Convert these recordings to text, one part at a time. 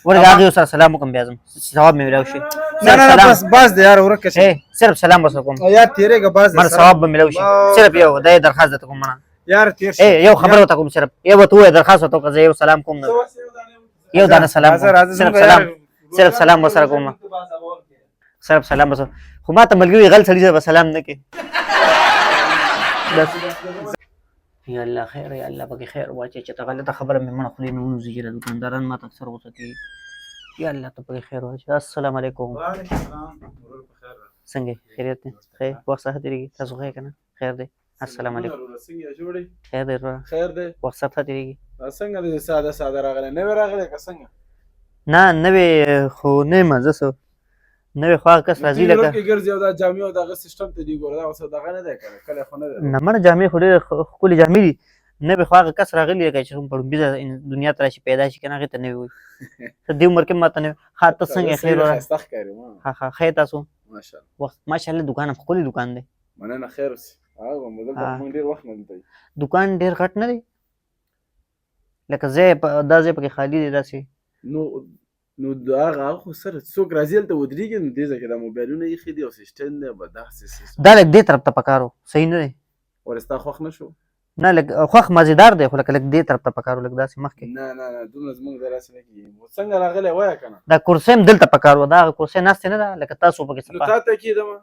ورګه هغه سره سلام وکم بیا ځم ثواب مې ملو شي نه بس دی یار ورکه شي صرف سلام بس کوم یار تیرېږه بس مر ثواب به ملو شي صرف یو د درخواست ته کوم نه یار تیر شي یو خبر وته کوم صرف یو ته درخواست وته کوم یو سلام کوم نه یو دانه سلام صرف سلام وسره کوم صرف سلام بس خو ما ته ملګری غل سړي سره سلام نه کې بس یا الله خیر یا الله پکې خیر واچي چې ته غلطه خبره مې مړه خولې نه ونوځي چې دکانداران ما ته اکثر غوسه کوي یا الله ته پکې خیر واچي السلام علیکم څنګه خیریت دی خیر وخت ساعت تیریږي تاسو خیر کنه خیر دی السلام علیکم خیر دی خیر دی وخت ساعت تیریږي څنګه دی ساده راغلی نوی راغلی که څنګه نه نوی خو نه مزه سو نوی خو کس راځي لکه کې ګرځي او دا جامې او دغه سیستم ته دی ګوره دا اوس دغه نه دی کړی کله خو نه دی نه مړه جامې خو ډېرې ښکلې جامې دي نوی خو هغه کس راغلی لکه چې کوم په ډومبیزه دنیا ته راشي پیدا شي که نه هغې ته نوی وایي ته دې عمر کې ما ته نوی ښه ته څنګه خیر ښایسته ښکاري ها ها خیر تاسو ماشاءالله وخت ماشاءالله دکان هم ښکلی دکان دی مننه خیر اوسې دلته موږ ډېر وخت نه دلته دکان ډېر غټ نه دی لکه ځای دا ځای پکې خالي دی داسې نو هغه خو سره څوک راځي هلته ودرېږي نو دې ځای کې دا موبایلونه ایښي دي او سیسټم دی به داسې دا لږ دې طرف ته پکارو صحیح نه دی ور ستا خوښ نه شو نه لږ خوښ مزېدار دی خو لکه لږ دې طرف ته پکارو لږ داسې مخکې نه نه نه دومره زموږ داسې نه کېږي څنګه راغلی وایه که نه دا کرسۍ هم دلته پکارو دا هغه کرسۍ ناستې نه ده لکه تاسو پکې نو تا ته کېدمه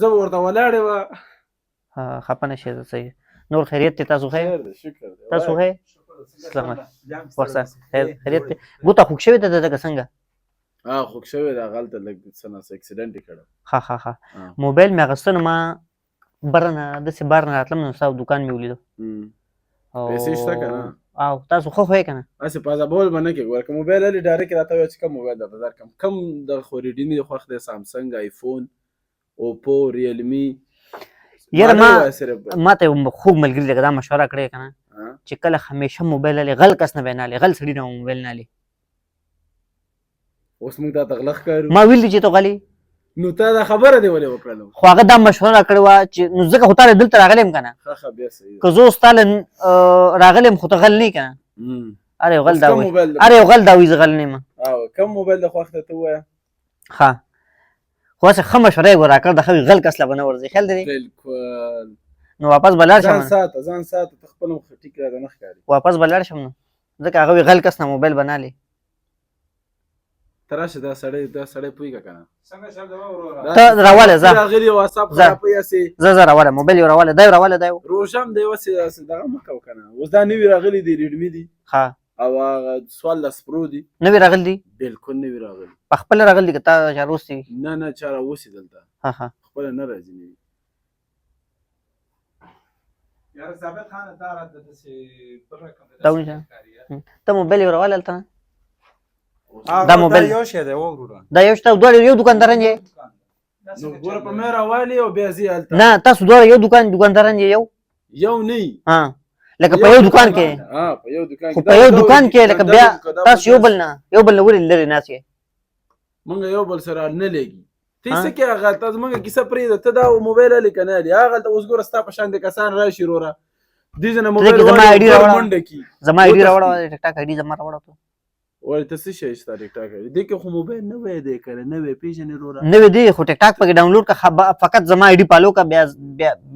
زه به ورته ولاړې وه خفه نه شئ صحیح نور خیریت دی تاسو خیر تاسو خیر السلام علیکم وخت خیریت دی ګوته خوږ شوې ده دغه څنګه خوږ شوې ده هغلته لږ څه نه څه اکسیډنټ یې کړی ښه ښه ښه موبایل مې اخیسته نو ما بره نه داسې بار نه راتلم نو ستا دکان مې ولیدو پیسې شته که نه او تاسو ښه خو یې که نه هسې پازابول به نه کړې ګوره که موبایل هلې ډایرکټ راته ووایه چې کوم موبایل درته درکړم کوم د خو ریډمي خوښ دی سامسنګ آیفون اوپو ریلمي یاره ما ته یو خوږ ملګري لکه دا مشوره کړې که نه چې کله همیشه موبایل هلې غل کس نه به نه هلې غل سړي نه موبایل نه هلې اوس موږ تا ته غله ښکارو ما ویل دي چې ته غلې نو تا دا خبره دې ولې وکړله خو هغه دا مشوره کړې وه چې نو ځکه خو تا دلته راغلی یم که نه بیا صحیح که زه اوس تا راغلی یم خو ته غل نه یې که نه اره یو غل دا وایي اره یو غل دا وایي زه غل نه یم کوم موبایل د خوښ دی ته ووایه ښه خو هسې ښه مشوره یې راکړه د ښه غل کس له به نه ورځي خیال دی بالکل نو واپس به لاړ شم ځان ساته ته خپل مخ ټیک راته نه ښکاري واپس به لاړ شم نو ځکه هغه وایي غل کس نه موبایل به نه هلې ته راشه دا سړی پوهېږه که نه ته راواله ځه راغلي واتساپ خرابوي هسې زه راواله موبایل یو راواله دا یو راواله دا یو روژه هم دی هسې دغه مه کوه که نه اوس دا نوي راغلي دي ریډمي دي ښه او هغه 14 پرو دي نوي راغلي دي بالکل نوي راغلي په خپله راغلي دي که تا چا روستي نه چا راوستي دلته ښه خپله نه راځي نوي دا ونیسه ته موبایل یو راواله هلته نه دا موبایل یو شی دی وګوره دا یو شته دواړه یو دکانداران یې نو ګوره په مې راوالي او بیا ځي هلته نه تاسو دواړه یو دکانداران یې یو نه لکه په یو دکان کې په یو دکان خو په یو دکان کې لکه بیا تاسو یو بل نه ولې لرې ناست یې مونږ یو بل سره نه لګي ته څه کې هغه ته زموږ کیسه پرېږده ته دا موبایل هلې که نه هلې هغلته اوس ګوره ستا په شان د کسان راشي وروره دې ځای نه موبایل منډه کي زما آی ډي راوړه ټیک ټاک آی ډي زما راوړه وایي ته څه شی ستا ټیک ټاک دې کې خو موبایل نوی دی که نه نوی پېژنې وروره نوی دی خو ټیک ټاک پکې ډاونلوډ کړه فقط زما آی ډي پالو کا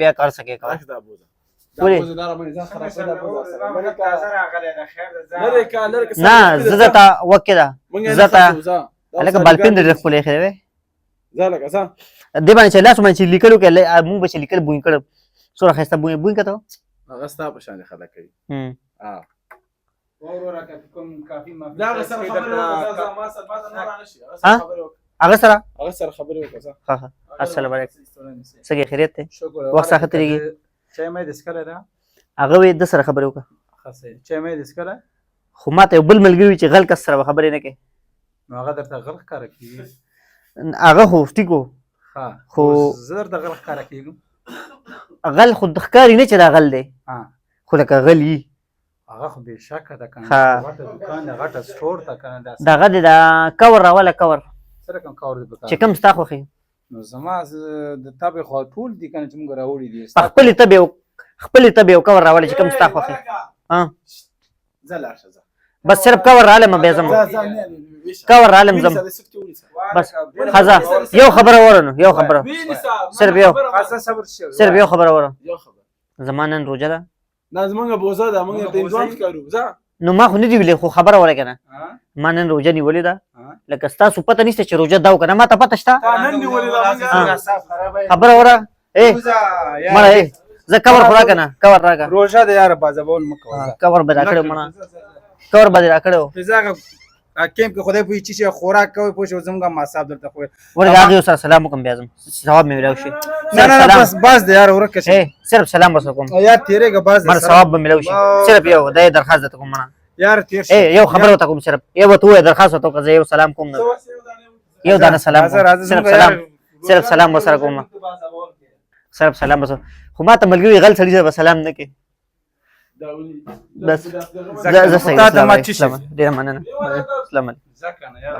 بیا کار سکے کا نه زه درته وکې ده زه ته هلکه بالپین ډېر ښکلی ایښی دی وی دې باندې چې لاس باندې چې لیکلو کې مونږ به چې لیکل بوی کړه څومره ښایسته بوی که ته هغه ستا په شان خلک کوي هغه سره خبرې وکړه السلام علیکم څنګه خیریت دی وخت څه ښه تېرېږي چای مې دسکله ده هغه وایي ده سره خبرې وکړه چای مې دسکله خو ما ته یو بل ملګري وي چې غل کس سره به خبرې نه کوي نو هغه درته غل ښکاره کېږي هغه خو ټیک و خو زه درته غل ښکاره کېږم غل خو ښکاري نه چې دا غل دی خو لکه غل یي هغه خو بې شکه ده که نه غټه دوکان ده غټه سټور ده که نه دغه دی دا کور راوله کور څه رقم کور دی چې کوم ستا خوښي نو زما د تبې خوا ټول دي که نه چې موږ راوړي دي خپلې تبې یو کور راوله چې کوم ستا خوښي ځه لاړ شه ځه بس صرف کور رالم بیا زم کور رالم زم بس خزا یو خبره ورنو یو خبره صرف یو خبره ورنو زمانن روزه ده نه زمونږ بوزه ده مونږ ته ځوان ښکارو ځه نو ما خو نه دی ویلې خو خبره وره کنه ما نن روزه نیولې ده لکه ستاسو پته نشته چې روزه دا وکنه ما ته پته شته نن نیولې ده خبره وره مړه زه کور خورا کنه کور راکا روزه د یار بازبول مکو کور به راکړو مړه کور به راکړو فزاګه کیمپ کې خدای په چې خوراک کوي پوه زمګه ما صاحب درته خو ورغه سره سلام وکم بیا زم ثواب مې ملو شي نه نه بس د یار ورکه شي صرف سلام وکم یا تیرېګه بس مر ثواب به ملو شي صرف یو د درخواست کوم مړه یار تیر یو خبره وته کوم صرف یو تو درخواست وته کوم یو سلام کوم یو دانه سلام صرف سلام وسره کوم صرف سلام وسره خو ما ته ملګری غل سړي سره سلام نه کې بس زه ډیر مننه السلام علیکم